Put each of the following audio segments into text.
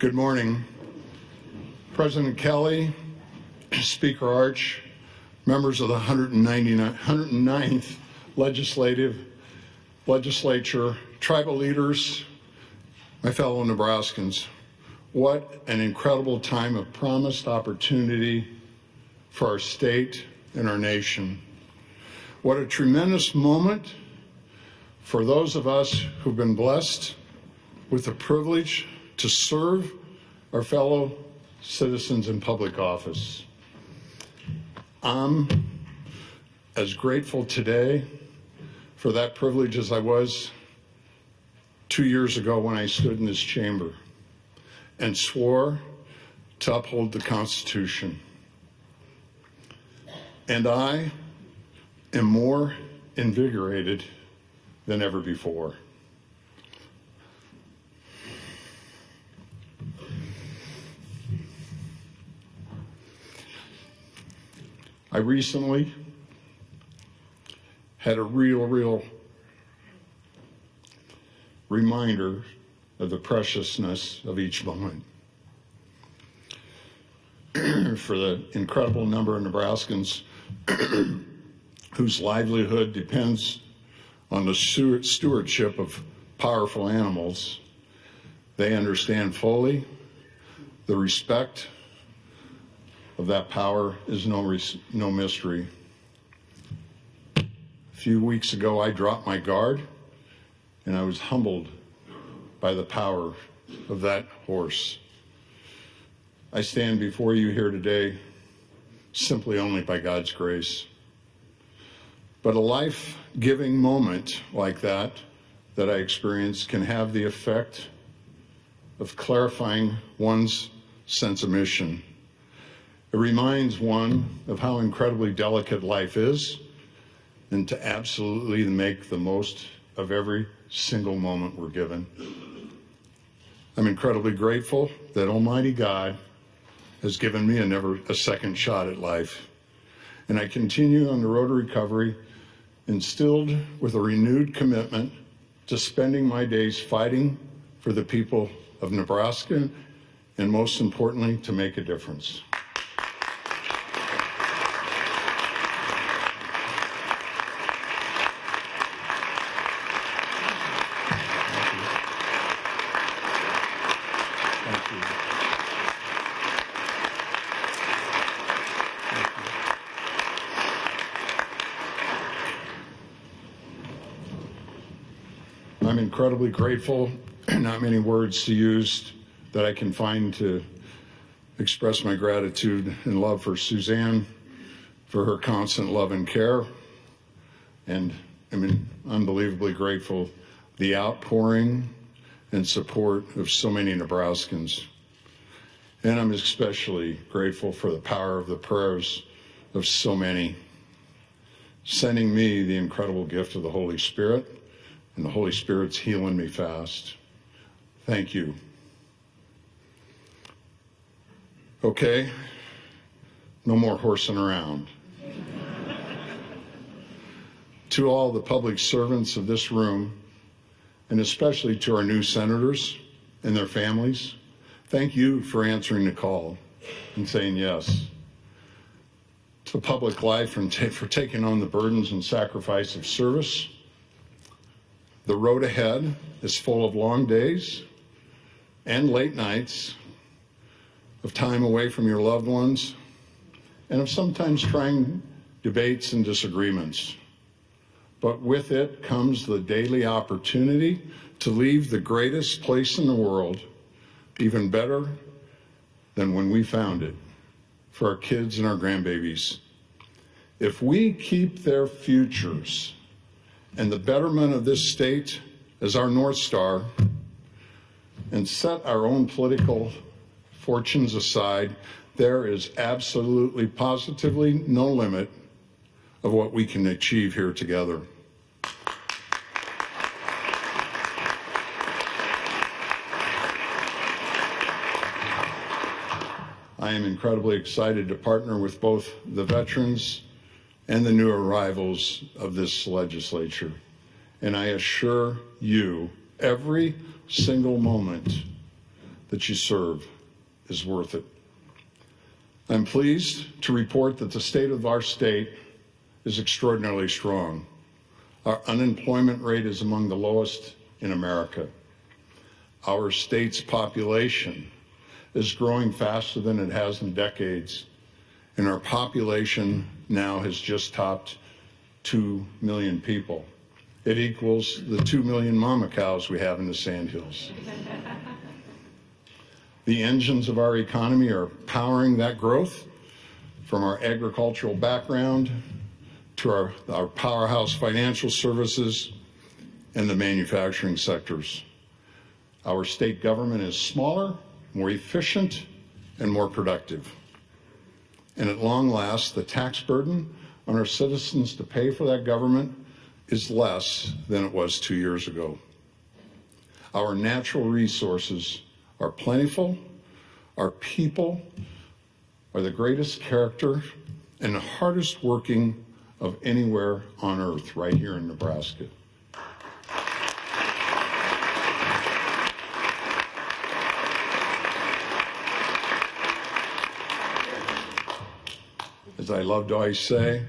Good morning. President Kelly, Speaker Arch, members of the 109th Legislature, tribal leaders, my fellow Nebraskans. What an incredible time of promised opportunity for our state and our nation. What a tremendous moment for those of us who've been blessed with the privilege to serve our fellow citizens in public office. I'm as grateful today for that privilege as I was 2 years ago when I stood in this chamber and swore to uphold the Constitution. And I am more invigorated than ever before. I recently had a real reminder of the preciousness of each moment. For the incredible number of Nebraskans whose livelihood depends on the stewardship of powerful animals, they understand fully the respect of that power is no mystery. A few weeks ago, I dropped my guard, and I was humbled by the power of that horse. I stand before you here today simply only by God's grace. But a life-giving moment like that I experienced can have the effect of clarifying one's sense of mission. It reminds one of how incredibly delicate life is and to absolutely make the most of every single moment we're given. I'm incredibly grateful that Almighty God has given me a second shot at life. And I continue on the road to recovery, instilled with a renewed commitment to spending my days fighting for the people of Nebraska and most importantly, to make a difference. I'm incredibly grateful, not many words to use that I can find to express my gratitude and love for Suzanne, for her constant love and care. And I'm unbelievably grateful the outpouring and support of so many Nebraskans. And I'm especially grateful for the power of the prayers of so many, sending me the incredible gift of the Holy Spirit. And the Holy Spirit's healing me fast. Thank you. Okay, no more horsing around. To all the public servants of this room, and especially to our new senators and their families, thank you for answering the call and saying yes to public life and for taking on the burdens and sacrifice of service. The road ahead is full of long days and late nights, of time away from your loved ones, and of sometimes trying debates and disagreements. But with it comes the daily opportunity to leave the greatest place in the world even better than when we found it, for our kids and our grandbabies. If we keep their futures and the betterment of this state as our North Star, and set our own political fortunes aside, there is absolutely, positively no limit of what we can achieve here together. I am incredibly excited to partner with both the veterans and the new arrivals of this legislature. And I assure you, every single moment that you serve is worth it. I'm pleased to report that the state of our state is extraordinarily strong. Our unemployment rate is among the lowest in America. Our state's population is growing faster than it has in decades, and our population now has just topped 2 million people. It equals the 2 million mama cows we have in the Sandhills. The engines of our economy are powering that growth, from our agricultural background to our powerhouse financial services and the manufacturing sectors. Our state government is smaller, more efficient, and more productive. And at long last, the tax burden on our citizens to pay for that government is less than it was 2 years ago. Our natural resources are plentiful. Our people are the greatest character and the hardest working of anywhere on earth, right here in Nebraska. As I love to always say,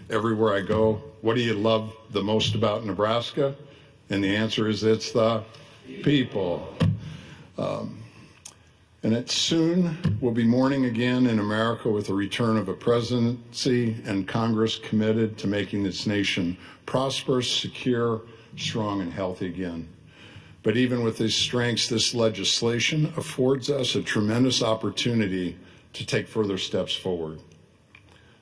everywhere I go, what do you love the most about Nebraska? And the answer is it's the people. And it soon will be morning again in America with the return of a presidency and Congress committed to making this nation prosperous, secure, strong, and healthy again. But even with these strengths, this legislation affords us a tremendous opportunity to take further steps forward.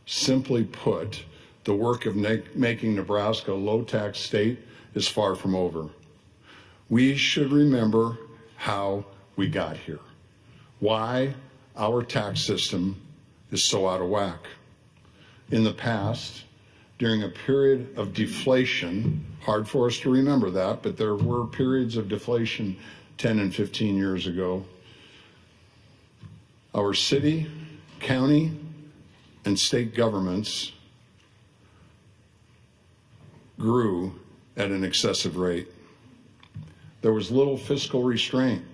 Simply put, the work of making Nebraska a low-tax state is far from over. We should remember how we got here, why our tax system is so out of whack. In the past, during a period of deflation, hard for us to remember that, but there were periods of deflation 10 and 15 years ago, our city, county, and state governments grew at an excessive rate. There was little fiscal restraint,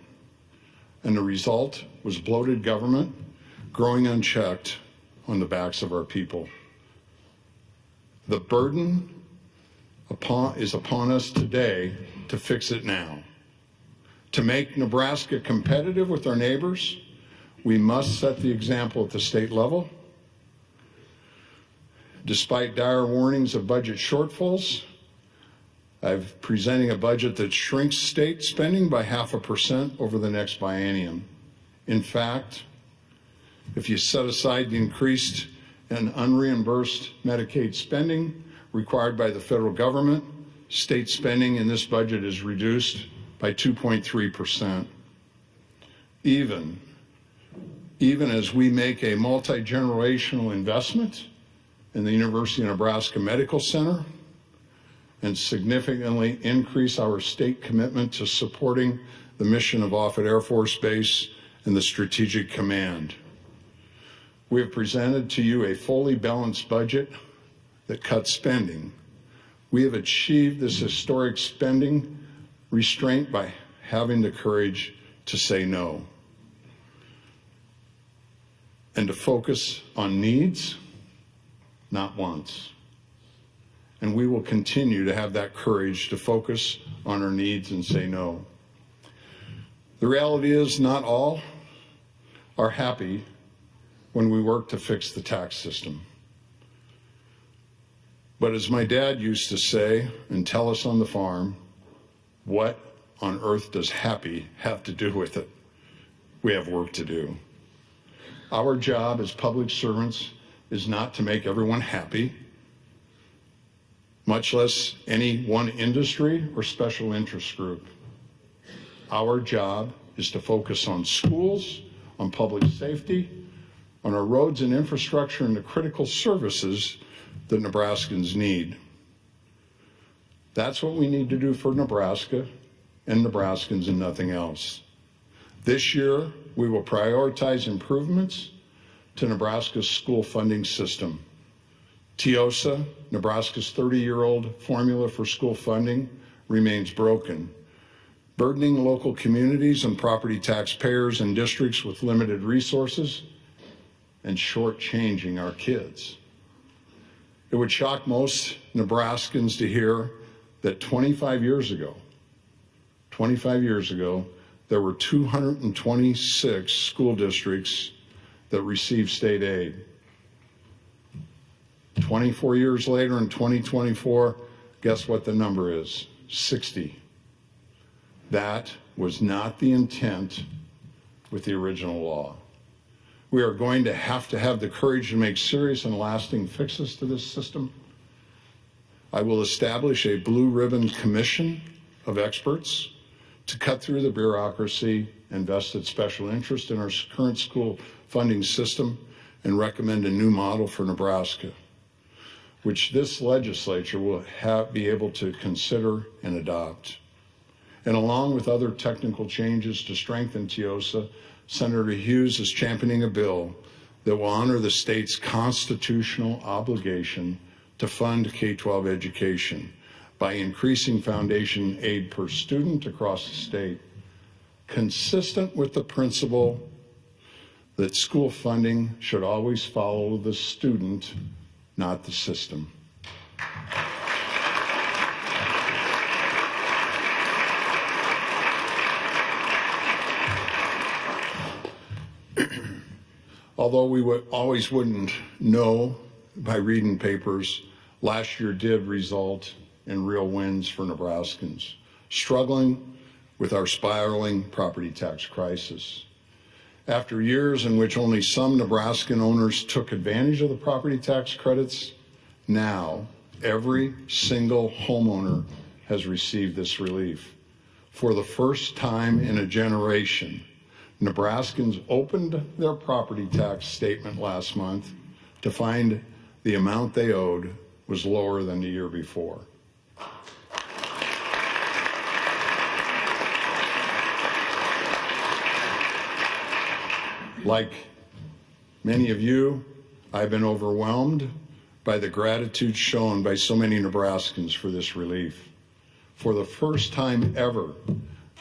and the result was bloated government growing unchecked on the backs of our people. The burden is upon us today to fix it now. To make Nebraska competitive with our neighbors, we must set the example at the state level. Despite dire warnings of budget shortfalls, I'm presenting a budget that shrinks state spending by 0.5% over the next biennium. In fact, if you set aside the increased and unreimbursed Medicaid spending required by the federal government, state spending in this budget is reduced by 2.3%. Even as we make a multi-generational investment in the University of Nebraska Medical Center and significantly increase our state commitment to supporting the mission of Offutt Air Force Base and the Strategic Command. We have presented to you a fully balanced budget that cuts spending. We have achieved this historic spending restraint by having the courage to say no and to focus on needs, not wants. And we will continue to have that courage to focus on our needs and say no. The reality is not all are happy when we work to fix the tax system. But as my dad used to say and tell us on the farm, what on earth does happy have to do with it? We have work to do. Our job as public servants is not to make everyone happy, much less any one industry or special interest group. Our job is to focus on schools, on public safety, on our roads and infrastructure, and the critical services that Nebraskans need. That's what we need to do for Nebraska and Nebraskans and nothing else. This year, we will prioritize improvements to Nebraska's school funding system. TIOSA, Nebraska's 30-year-old formula for school funding, remains broken. burdening local communities and property taxpayers in districts with limited resources, and shortchanging our kids. It would shock most Nebraskans to hear that 25 years ago, there were 226 school districts that received state aid. 24 years later, in 2024, guess what the number is? 60. That was not the intent with the original law. We are going to have the courage to make serious and lasting fixes to this system. I will establish a blue ribbon commission of experts to cut through the bureaucracy and vested special interest in our current school funding system and recommend a new model for Nebraska, which this legislature will be able to consider and adopt. And along with other technical changes to strengthen TIOSA, Senator Hughes is championing a bill that will honor the state's constitutional obligation to fund K-12 education by increasing foundation aid per student across the state, consistent with the principle that school funding should always follow the student, not the system. Although we wouldn't know by reading papers, last year did result in real wins for Nebraskans, struggling with our spiraling property tax crisis. After years in which only some Nebraskan owners took advantage of the property tax credits, now every single homeowner has received this relief. For the first time in a generation, Nebraskans opened their property tax statement last month to find the amount they owed was lower than the year before. Like many of you, I've been overwhelmed by the gratitude shown by so many Nebraskans for this relief. For the first time ever,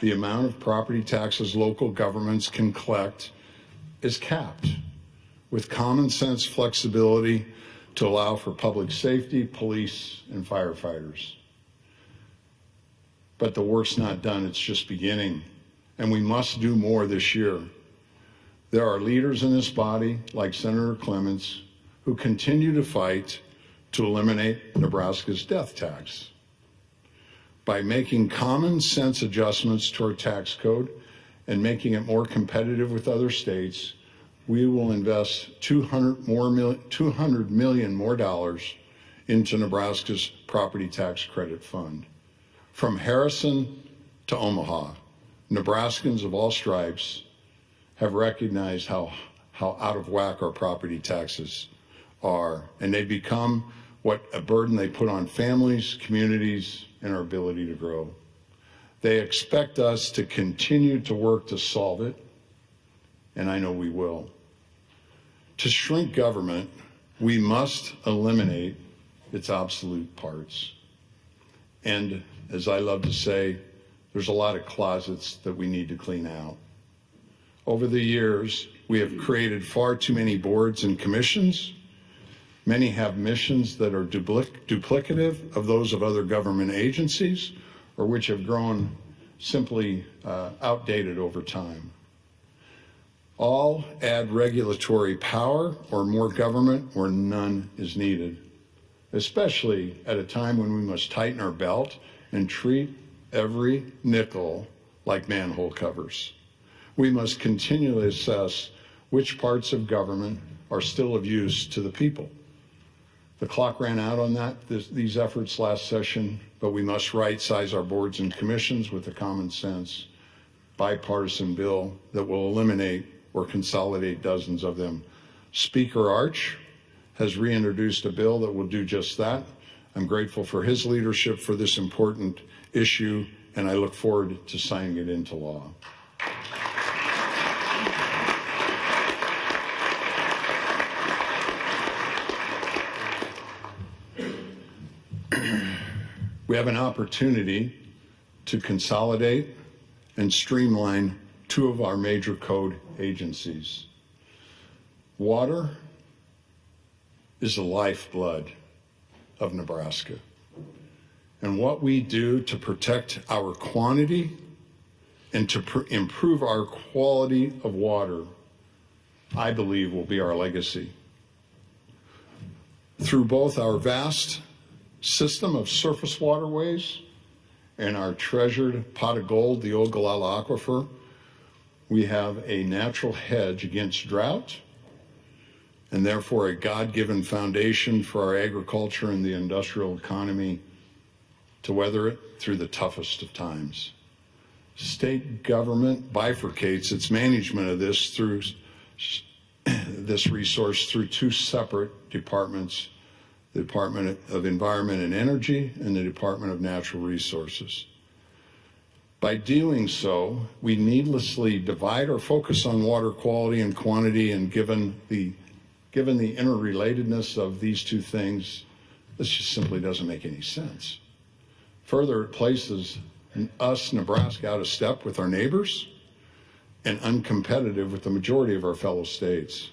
the amount of property taxes local governments can collect is capped, with common sense flexibility to allow for public safety, police, and firefighters. But the work's not done, it's just beginning, and we must do more this year. There are leaders in this body, like Senator Clements, who continue to fight to eliminate Nebraska's death tax. By making common sense adjustments to our tax code and making it more competitive with other states, we will invest $200 million more dollars into Nebraska's property tax credit fund. From Harrison to Omaha, Nebraskans of all stripes have recognized how out of whack our property taxes are, and they become what a burden they put on families, communities, and our ability to grow. They expect us to continue to work to solve it, and I know we will. To shrink government, we must eliminate its obsolete parts. And as I love to say, there's a lot of closets that we need to clean out. Over the years, we have created far too many boards and commissions. Many have missions that are duplicative of those of other government agencies, or which have grown simply outdated over time. All add regulatory power or more government where none is needed, especially at a time when we must tighten our belt and treat every nickel like manhole covers. We must continually assess which parts of government are still of use to the people. The clock ran out on these efforts last session, but we must right-size our boards and commissions with a common sense, bipartisan bill that will eliminate or consolidate dozens of them. Speaker Arch has reintroduced a bill that will do just that. I'm grateful for his leadership for this important issue, and I look forward to signing it into law. We have an opportunity to consolidate and streamline two of our major code agencies. Water is the lifeblood of Nebraska. And what we do to protect our quantity and to improve our quality of water, I believe, will be our legacy. Through both our vast system of surface waterways and our treasured pot of gold, the Ogallala Aquifer, we have a natural hedge against drought and therefore a God-given foundation for our agriculture and the industrial economy to weather it through the toughest of times. State government bifurcates its management of this through this resource through two separate departments, the Department of Environment and Energy and the Department of Natural Resources. By doing so, we needlessly divide our focus on water quality and quantity, and given the interrelatedness of these two things, this just simply doesn't make any sense. Further, it places us, Nebraska, out of step with our neighbors and uncompetitive with the majority of our fellow states.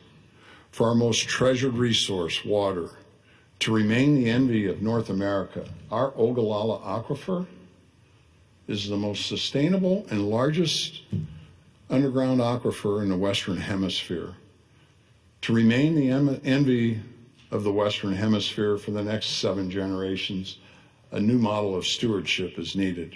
For our most treasured resource, water, to remain the envy of North America, our Ogallala Aquifer is the most sustainable and largest underground aquifer in the Western Hemisphere. To remain the envy of the Western Hemisphere for the next 7 generations, a new model of stewardship is needed.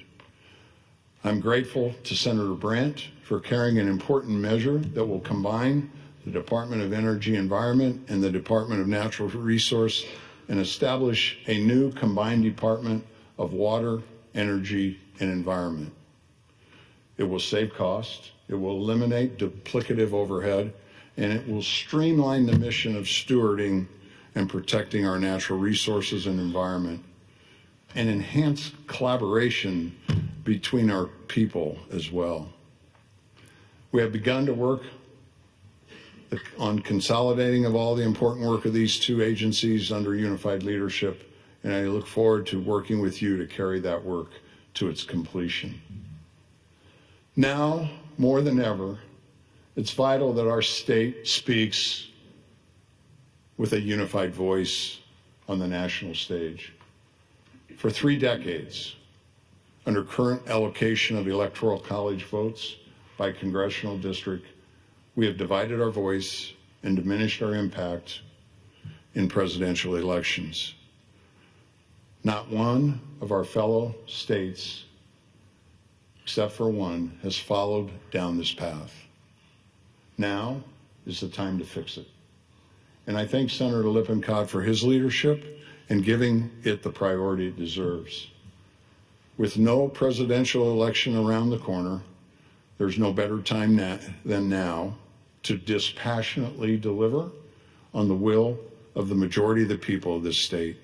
I'm grateful to Senator Brandt for carrying an important measure that will combine the Department of Energy and Environment and the Department of Natural Resource and establish a new combined Department of Water, Energy, and Environment. It will save costs, it will eliminate duplicative overhead, and it will streamline the mission of stewarding and protecting our natural resources and environment, and enhance collaboration between our people as well. We have begun to work on consolidating of all the important work of these two agencies under unified leadership, and I look forward to working with you to carry that work to its completion. Now, more than ever, it's vital that our state speaks with a unified voice on the national stage. For 3 decades, under current allocation of electoral college votes by congressional district, we have divided our voice and diminished our impact in presidential elections. Not one of our fellow states, except for one, has followed down this path. Now is the time to fix it. And I thank Senator Lippincott for his leadership and giving it the priority it deserves. With no presidential election around the corner, there's no better time than now to dispassionately deliver on the will of the majority of the people of this state,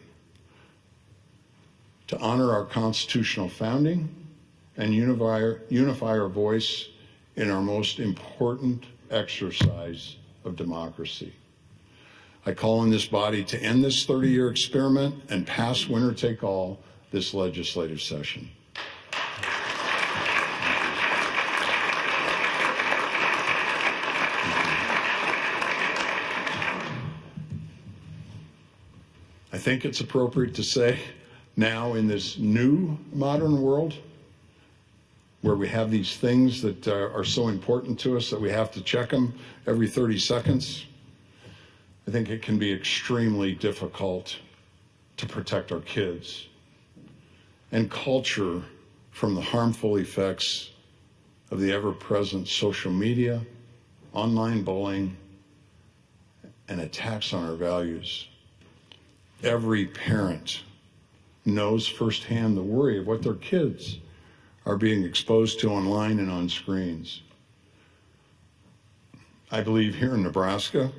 to honor our constitutional founding and unify our voice in our most important exercise of democracy. I call on this body to end this 30-year experiment and pass winner-take-all this legislative session. I think it's appropriate to say now, in this new modern world where we have these things that are so important to us that we have to check them every 30 seconds, I think it can be extremely difficult to protect our kids and culture from the harmful effects of the ever-present social media, online bullying, and attacks on our values. Every parent knows firsthand the worry of what their kids are being exposed to online and on screens. I believe here in Nebraska,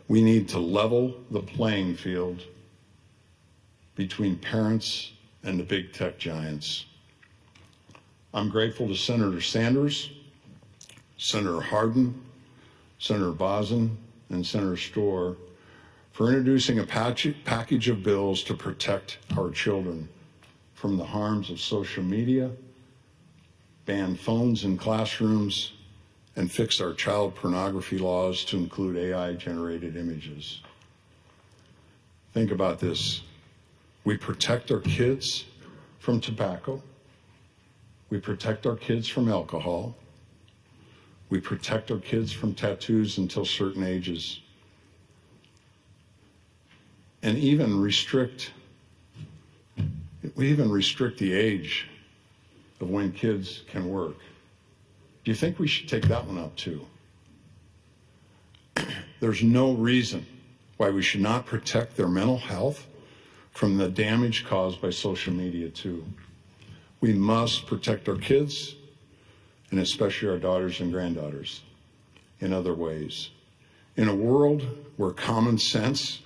we need to level the playing field between parents and the big tech giants. I'm grateful to Senator Sanders, Senator Hardin, Senator Bozen, and Senator Storer for introducing a package of bills to protect our children from the harms of social media ban phones in classrooms, and fix our child pornography laws to include AI-generated images. Think about this. We protect our kids from tobacco. We protect our kids from alcohol. We protect our kids from tattoos until certain ages. And we even restrict the age of when kids can work. Do you think we should take that one up too? There's no reason why we should not protect their mental health from the damage caused by social media too. We must protect our kids, and especially our daughters and granddaughters, in other ways. In a world where common sense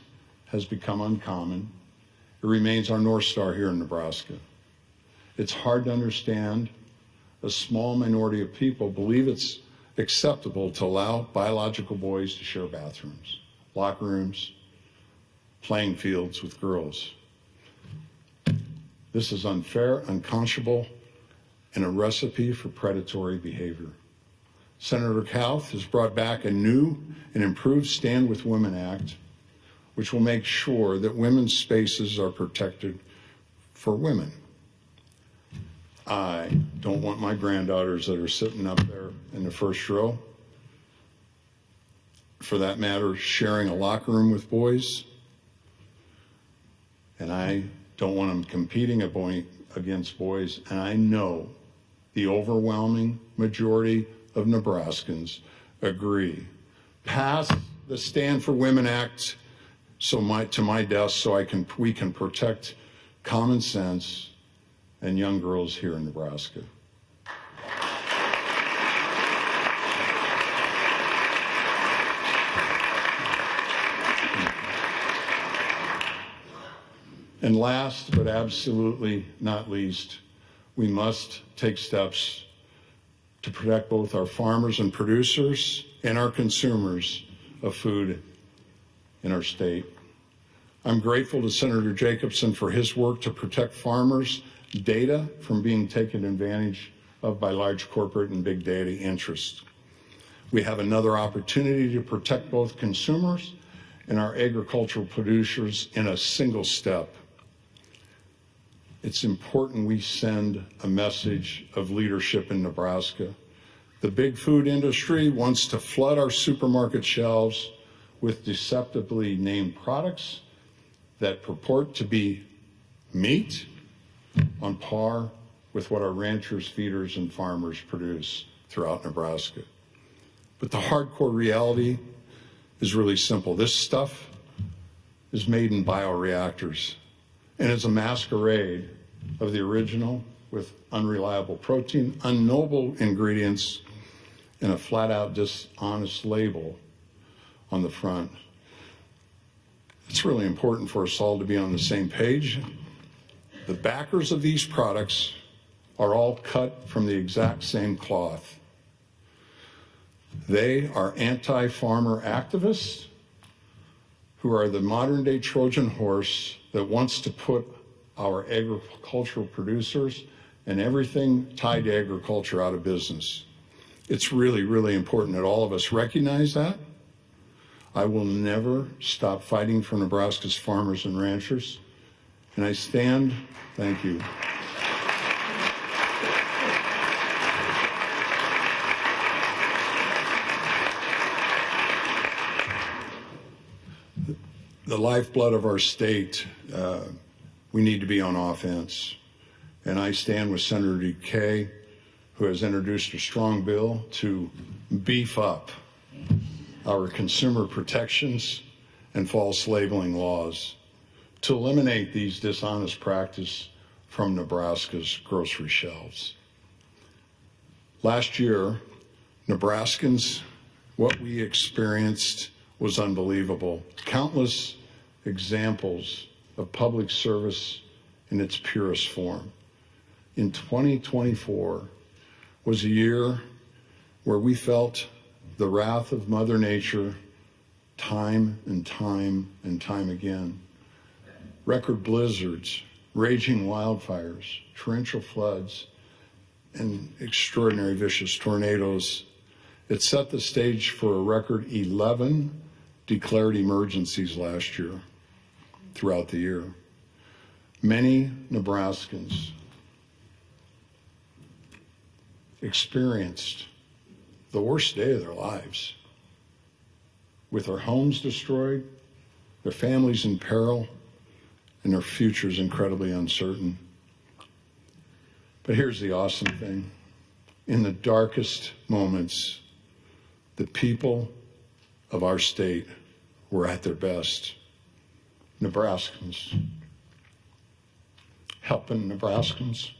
has become uncommon, it remains our North Star here in Nebraska. It's hard to understand. A small minority of people believe it's acceptable to allow biological boys to share bathrooms, locker rooms, playing fields with girls. This is unfair, unconscionable, and a recipe for predatory behavior. Senator Kauth has brought back a new and improved Stand With Women Act, which will make sure that women's spaces are protected for women. I don't want my granddaughters that are sitting up there in the first row, for that matter, sharing a locker room with boys. And I don't want them competing against boys. And I know the overwhelming majority of Nebraskans agree. Pass the Stand for Women Act to my desk so we can protect common sense and young girls here in Nebraska. And last, but absolutely not least, we must take steps to protect both our farmers and producers and our consumers of food in our state. I'm grateful to Senator Jacobson for his work to protect farmers' data from being taken advantage of by large corporate and big data interests. We have another opportunity to protect both consumers and our agricultural producers in a single step. It's important we send a message of leadership in Nebraska. The big food industry wants to flood our supermarket shelves with deceptively named products that purport to be meat on par with what our ranchers, feeders, and farmers produce throughout Nebraska. But the hardcore reality is really simple. This stuff is made in bioreactors, and it's a masquerade of the original with unreliable protein, unknowable ingredients, and a flat-out dishonest label on the front. It's really important for us all to be on the same page. The backers of these products are all cut from the exact same cloth. They are anti-farmer activists who are the modern-day Trojan horse that wants to put our agricultural producers and everything tied to agriculture out of business. It's really, really important that all of us recognize that. I will never stop fighting for Nebraska's farmers and ranchers. And I stand, thank you. The lifeblood of our state, we need to be on offense. And I stand with Senator DeKay, who has introduced a strong bill to beef up our consumer protections and false labeling laws to eliminate these dishonest practices from Nebraska's grocery shelves. Last year, Nebraskans, what we experienced was unbelievable. Countless examples of public service in its purest form. In 2024 was a year where we felt the wrath of Mother Nature time and time and time again. Record blizzards, raging wildfires, torrential floods, and extraordinary vicious tornadoes. It set the stage for a record 11 declared emergencies last year, throughout the year. Many Nebraskans experienced the worst day of their lives, with their homes destroyed, their families in peril, and their futures incredibly uncertain. But here's the awesome thing. In the darkest moments, the people of our state were at their best. Nebraskans. Helping Nebraskans.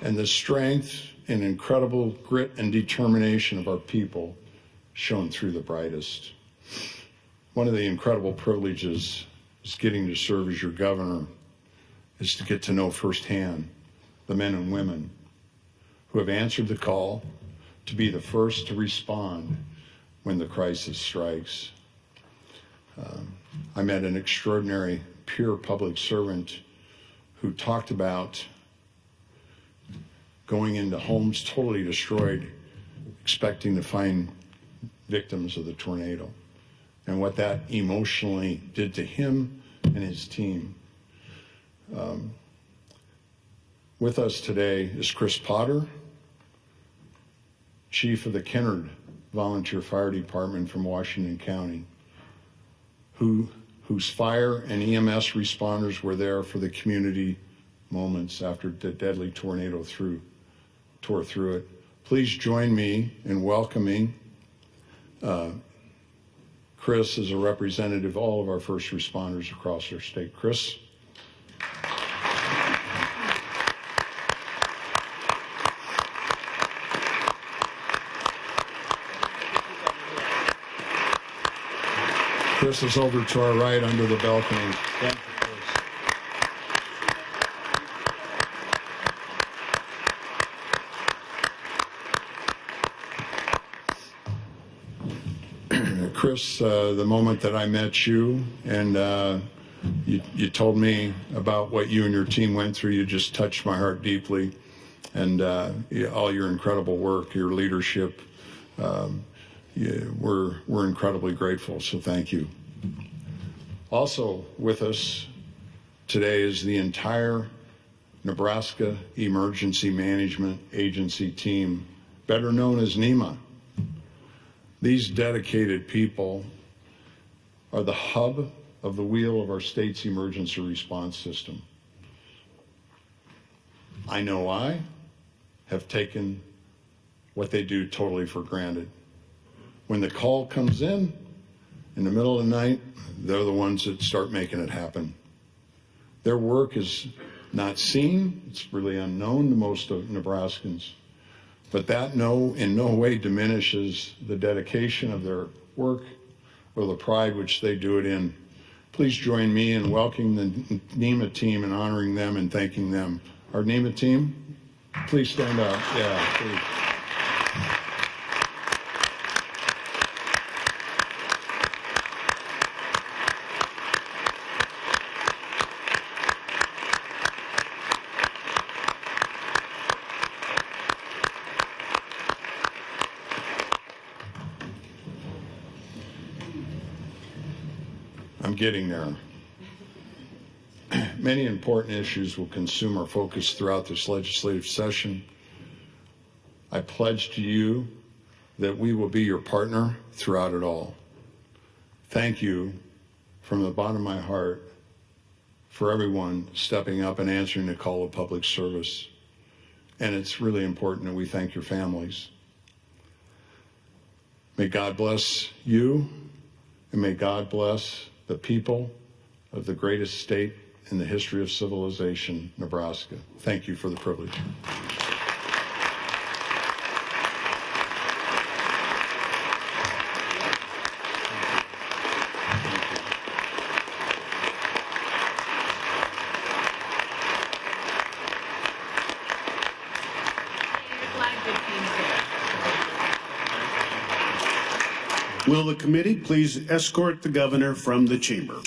And the strength and incredible grit and determination of our people shone through the brightest. One of the incredible privileges is getting to serve as your governor, is to get to know firsthand the men and women who have answered the call to be the first to respond when the crisis strikes. I met an extraordinary peer public servant who talked about going into homes totally destroyed, expecting to find victims of the tornado, and what that emotionally did to him and his team. With us today is Chris Potter, Chief of the Kennard Volunteer Fire Department from Washington County, whose fire and EMS responders were there for the community moments after the deadly tornado tore through it. Please join me in welcoming Chris as a representative of all of our first responders across our state. Chris. Chris is over to our right under the balcony. Thank you, Chris, the moment that I met you and you told me about what you and your team went through, you just touched my heart deeply. And all your incredible work, your leadership, we're incredibly grateful, so thank you. Also with us today is the entire Nebraska Emergency Management Agency team, better known as NEMA. These dedicated people are the hub of the wheel of our state's emergency response system. I know I have taken what they do totally for granted. When the call comes in the middle of the night, they're the ones that start making it happen. Their work is not seen. It's really unknown to most of Nebraskans. But that in no way diminishes the dedication of their work or the pride which they do it in. Please join me in welcoming the NEMA team and honoring them and thanking them. Our NEMA team, please stand up. Yeah, please. I'm getting there. Many important issues will consume our focus throughout this legislative session. I pledge to you that we will be your partner throughout it all. Thank you from the bottom of my heart for everyone stepping up and answering the call of public service. And it's really important that we thank your families. May God bless you, and may God bless the people of the greatest state in the history of civilization, Nebraska. Thank you for the privilege. Will the committee please escort the governor from the chamber?